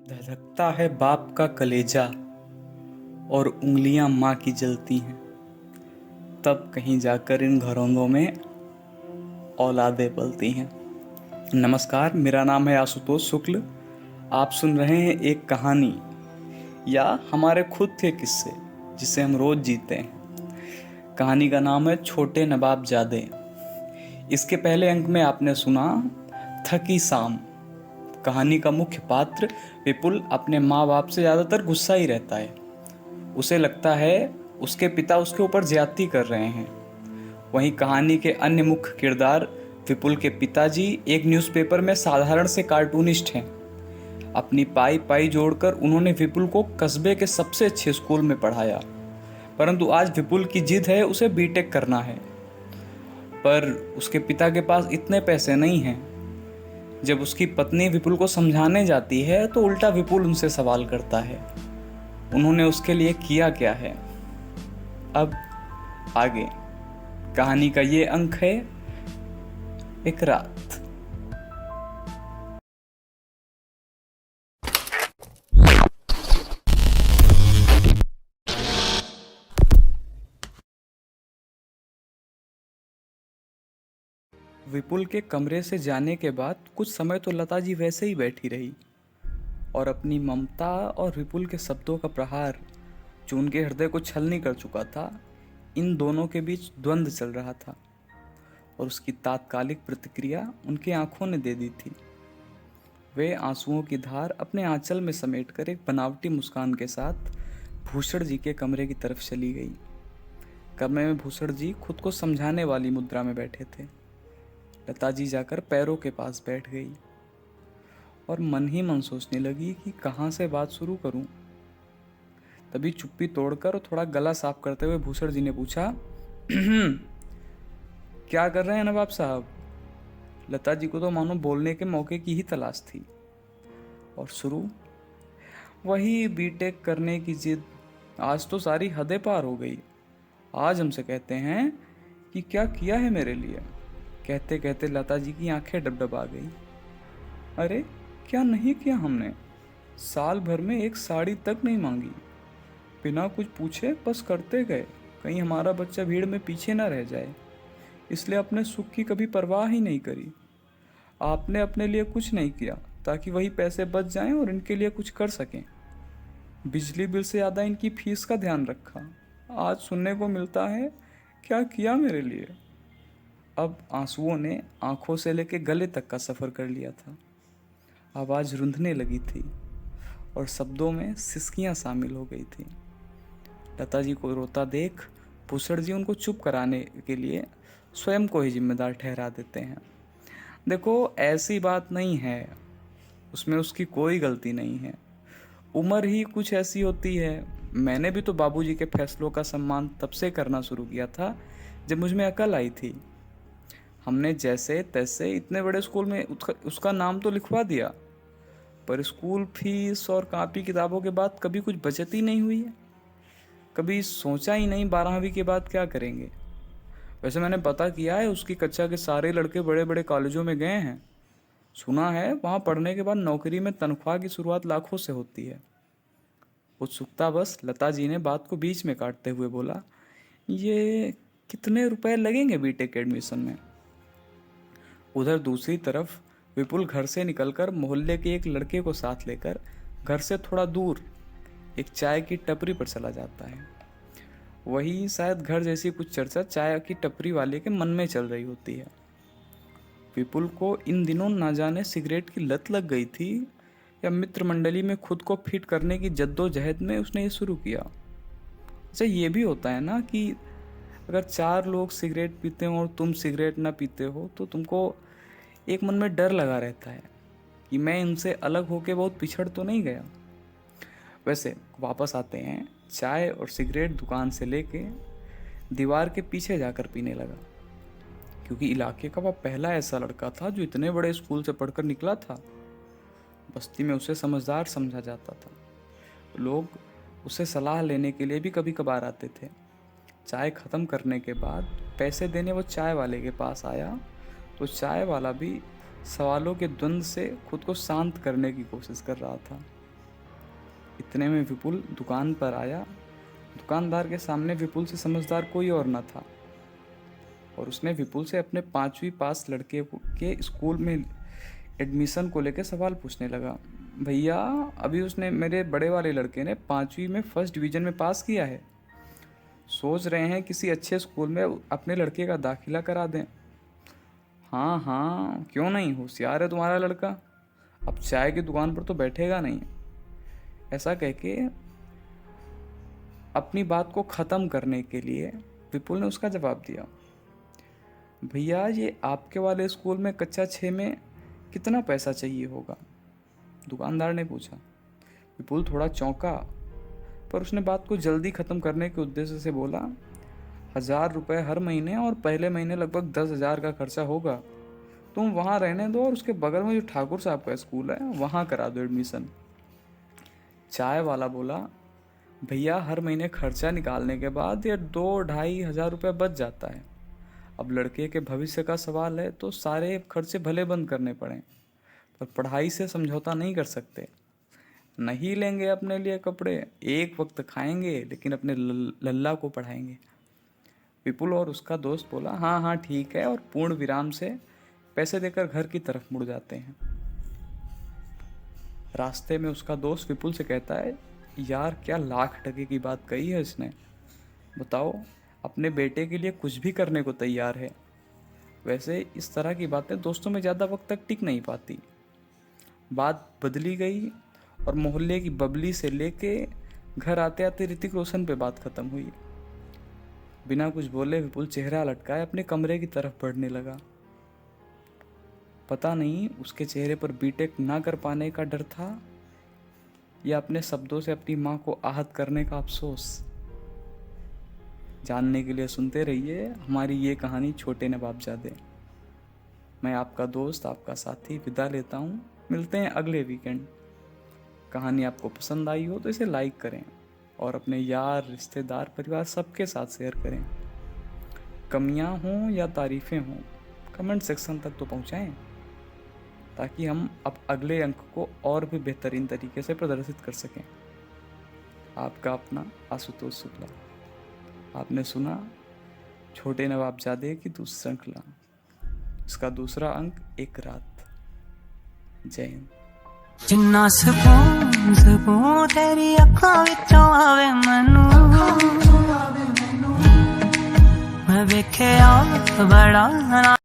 धधकता है बाप का कलेजा और उंगलियां माँ की जलती हैं। तब कहीं जाकर इन घरोंदों में औलादें पलती हैं। नमस्कार, मेरा नाम है आशुतोष शुक्ल। आप सुन रहे हैं एक कहानी या हमारे खुद के किस्से जिसे हम रोज जीते हैं। कहानी का नाम है छोटे नवाबजादे। इसके पहले अंक में आपने सुना थकी शाम। कहानी का मुख्य पात्र विपुल अपने माँ बाप से ज़्यादातर गुस्सा ही रहता है। उसे लगता है उसके पिता उसके ऊपर ज्यादती कर रहे हैं। वहीं कहानी के अन्य मुख्य किरदार विपुल के पिताजी एक न्यूज़पेपर में साधारण से कार्टूनिस्ट हैं। अपनी पाई पाई जोड़कर उन्होंने विपुल को कस्बे के सबसे अच्छे स्कूल में पढ़ाया, परंतु आज विपुल की जिद है उसे बीटेक करना है। पर उसके पिता के पास इतने पैसे नहीं हैं। जब उसकी पत्नी विपुल को समझाने जाती है तो उल्टा विपुल उनसे सवाल करता है, उन्होंने उसके लिए किया क्या है। अब आगे कहानी का ये अंक है एक रात। विपुल के कमरे से जाने के बाद कुछ समय तो लता जी वैसे ही बैठी रही और अपनी ममता और विपुल के शब्दों का प्रहार जो उनके हृदय को छलनी कर चुका था, इन दोनों के बीच द्वंद्व चल रहा था और उसकी तात्कालिक प्रतिक्रिया उनकी आंखों ने दे दी थी। वे आंसुओं की धार अपने आंचल में समेटकर एक बनावटी मुस्कान के साथ भूषण जी के कमरे की तरफ चली गई। कमरे में भूषण जी खुद को समझाने वाली मुद्रा में बैठे थे। लता जी जाकर पैरों के पास बैठ गई और मन ही मन सोचने लगी कि कहाँ से बात शुरू करूं। तभी चुप्पी तोड़कर और थोड़ा गला साफ करते हुए भूषण जी ने पूछा, क्या कर रहे हैं नवाब साहब? लता जी को तो मानो बोलने के मौके की ही तलाश थी। और शुरू वही बीटेक करने की जिद। आज तो सारी हदें पार हो गई। आज हमसे कहते हैं कि क्या किया है मेरे लिए। कहते कहते लता जी की आंखें डबडबा गई। अरे क्या नहीं किया हमने? साल भर में एक साड़ी तक नहीं मांगी, बिना कुछ पूछे बस करते गए, कहीं हमारा बच्चा भीड़ में पीछे ना रह जाए, इसलिए अपने सुख की कभी परवाह ही नहीं करी। आपने अपने लिए कुछ नहीं किया ताकि वही पैसे बच जाएं और इनके लिए कुछ कर सकें। बिजली बिल से ज़्यादा इनकी फीस का ध्यान रखा। आज सुनने को मिलता है क्या किया मेरे लिए। अब आंसुओं ने आंखों से लेकर गले तक का सफ़र कर लिया था। आवाज़ रुंधने लगी थी और शब्दों में सिसकियां शामिल हो गई थी। लता जी को रोता देख भूषण जी उनको चुप कराने के लिए स्वयं को ही जिम्मेदार ठहरा देते हैं। देखो, ऐसी बात नहीं है, उसमें उसकी कोई गलती नहीं है। उम्र ही कुछ ऐसी होती है। मैंने भी तो बाबूजी के फैसलों का सम्मान तब से करना शुरू किया था जब मुझ में अकल आई थी। हमने जैसे तैसे इतने बड़े स्कूल में उसका नाम तो लिखवा दिया, पर स्कूल फीस और कापी किताबों के बाद कभी कुछ बचत ही नहीं हुई है। कभी सोचा ही नहीं 12वीं के बाद क्या करेंगे। वैसे मैंने पता किया है, उसकी कक्षा के सारे लड़के बड़े बड़े कॉलेजों में गए हैं। सुना है वहाँ पढ़ने के बाद नौकरी में तनख्वाह की शुरुआत लाखों से होती है। उत्सुकता बस लता जी ने बात को बीच में काटते हुए बोला, ये कितने रुपए लगेंगे बीटेक एडमिशन में? उधर दूसरी तरफ विपुल घर से निकलकर मोहल्ले के एक लड़के को साथ लेकर घर से थोड़ा दूर एक चाय की टपरी पर चला जाता है। वही शायद घर जैसी कुछ चर्चा चाय की टपरी वाले के मन में चल रही होती है। विपुल को इन दिनों ना जाने सिगरेट की लत लग गई थी या मित्र मंडली में खुद को फिट करने की जद्दोजहद में उसने ये शुरू किया। अच्छा, ये भी होता है ना कि अगर 4 लोग सिगरेट पीते हो और तुम सिगरेट ना पीते हो तो तुमको एक मन में डर लगा रहता है कि मैं इनसे अलग होके बहुत पिछड़ तो नहीं गया। वैसे वापस आते हैं। चाय और सिगरेट दुकान से लेके दीवार के पीछे जाकर पीने लगा, क्योंकि इलाके का वह पहला ऐसा लड़का था जो इतने बड़े स्कूल से पढ़कर निकला था। बस्ती में उसे समझदार समझा जाता था। लोग उसे सलाह लेने के लिए भी कभी कभार आते थे। चाय ख़त्म करने के बाद पैसे देने वो चाय वाले के पास आया तो चाय वाला भी सवालों के द्वंद्व से खुद को शांत करने की कोशिश कर रहा था। इतने में विपुल दुकान पर आया। दुकानदार के सामने विपुल से समझदार कोई और न था और उसने विपुल से अपने 5वीं पास लड़के के स्कूल में एडमिशन को लेकर सवाल पूछने लगा। भैया, अभी उसने मेरे बड़े वाले लड़के ने 5वीं में फर्स्ट डिवीज़न में पास किया है। सोच रहे हैं किसी अच्छे स्कूल में अपने लड़के का दाखिला करा दें। हाँ हाँ, क्यों नहीं, होशियार है तुम्हारा लड़का, अब चाय की दुकान पर तो बैठेगा नहीं। ऐसा कह के अपनी बात को ख़त्म करने के लिए विपुल ने उसका जवाब दिया। भैया, ये आपके वाले स्कूल में कक्षा 6 में कितना पैसा चाहिए होगा? दुकानदार ने पूछा। विपुल थोड़ा चौंका, पर उसने बात को जल्दी ख़त्म करने के उद्देश्य से बोला, 1000 रुपये हर महीने और पहले महीने लगभग 10,000 का खर्चा होगा। तुम वहाँ रहने दो और उसके बगल में जो ठाकुर साहब का स्कूल है वहाँ करा दो एडमिशन। चाय वाला बोला, भैया, हर महीने खर्चा निकालने के बाद ये 2-2.5 हज़ार रुपये बच जाता है। अब लड़के के भविष्य का सवाल है तो सारे खर्चे भले बंद करने पड़ें, पर पढ़ाई से समझौता नहीं कर सकते। नहीं लेंगे अपने लिए कपड़े, एक वक्त खाएंगे, लेकिन अपने लल्ला को पढ़ाएंगे। विपुल और उसका दोस्त बोला, हाँ हाँ ठीक है, और पूर्ण विराम से पैसे देकर घर की तरफ मुड़ जाते हैं। रास्ते में उसका दोस्त विपुल से कहता है, यार क्या लाख टके की बात कही है इसने। बताओ, अपने बेटे के लिए कुछ भी करने को तैयार है। वैसे इस तरह की बातें दोस्तों में ज़्यादा वक्त तक टिक नहीं पाती। बात बदली गई और मोहल्ले की बबली से लेके घर आते आते ऋतिक रोशन पे बात खत्म हुई। बिना कुछ बोले विपुल चेहरा लटकाए अपने कमरे की तरफ बढ़ने लगा। पता नहीं उसके चेहरे पर बीटेक ना कर पाने का डर था या अपने शब्दों से अपनी माँ को आहत करने का अफसोस। जानने के लिए सुनते रहिए हमारी ये कहानी छोटे नवाबजादे। मैं आपका दोस्त, आपका साथी विदा लेता हूँ। मिलते हैं अगले वीकेंड। कहानी आपको पसंद आई हो तो इसे लाइक करें और अपने यार, रिश्तेदार, परिवार सबके साथ शेयर करें। कमियां हों या तारीफ़ें हों, कमेंट सेक्शन तक तो पहुंचाएं, ताकि हम अब अगले अंक को और भी बेहतरीन तरीके से प्रदर्शित कर सकें। आपका अपना आशुतोष शुक्ला। आपने सुना छोटे नवाबजादे की दूसरी श्रृंखला, इसका दूसरा अंक एक रात। जय हिंद। जिन्ना सकून तेरी अखां विचों आवे मैनू, मैं वेखिया बड़ा